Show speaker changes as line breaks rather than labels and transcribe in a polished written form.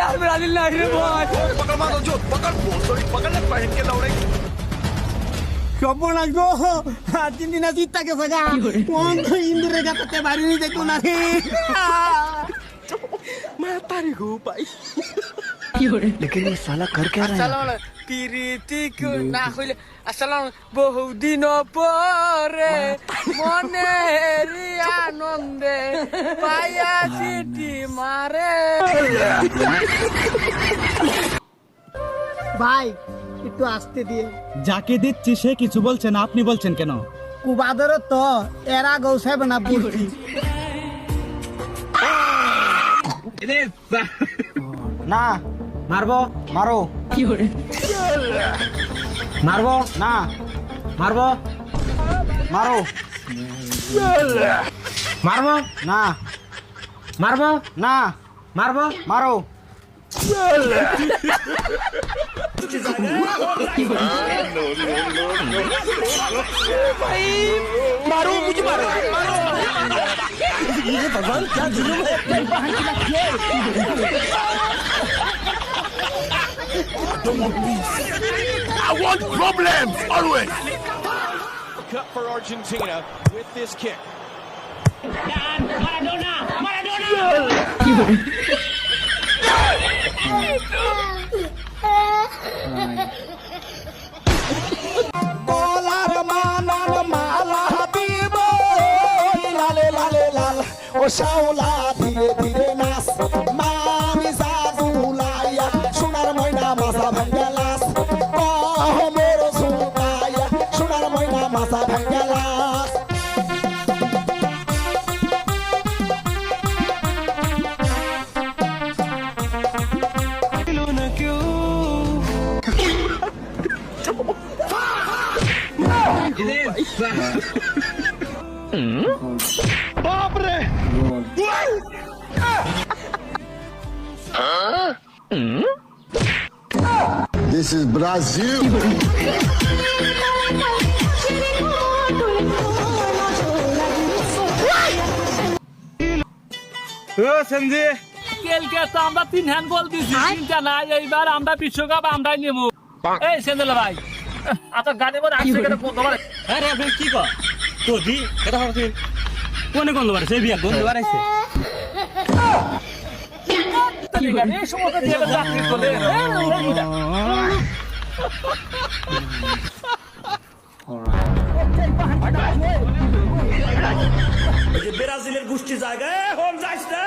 यार मेरा दिल नहीं रे भाई
पकड़ मारो जो पकड़ सॉरी पकड़ ले पहन के दौड़े
সর্বনাশ গো আর্জেন্টিনা জিততা গেছে গা কোন তো ইন্দুরে গাতে বাড়ি নিয়ে যেত না রে
मातारी को भाई
लेकिन ये साला कर क्या रहा है
প্রীতিক না হইলে আসসালাম বহুদিন পরে মনের আনন্দে পায়া সিটি মারে
ভাই একটু আসতে দিয়ে
যাকে দিচ্ছি সে কিছু বলছে না, আপনি বলছেন কেন?
কুবাদের তো এরা গৌসাইব না বুঝছি
না মারবো মারো মারবো না মারবো মারো মারবো না মারবো না মারবো মারো
मारो मुझे मारो ये भगवान क्या जुल्म है I want problems always cut for Argentina with this kick
কলার মালার মালা দিব লালে লালে লাল ও শাওলা ধীরে ধীরে নাচ মামি জাদু লাইয়া সোনার ময়না মাছা ভাঙ্গালাস মোর সুতাইয়া সোনার ময়না মাছা ভাঙ্গালাস
This is Brazil.
কালকে তো আমরা 3 হ্যান্ড বল দিছি তিনটা না এইবার আমরা বিশ্বকাপ আমরাই নেব এই সেন্দেল ভাই আচ্ছা গাড়ি মধ্যে আসছে কেন কোন তোমার হ্যাঁ রে আপনি কি কর তো দি এটা ভাবছি কোনে কোন দবার সেই বিয়া কোন দবার আইছে এই সমস্ত দিয়ে চাকরি চলে
ব্রাজিলের গোষ্ঠী জায়গায় হোম যাইস না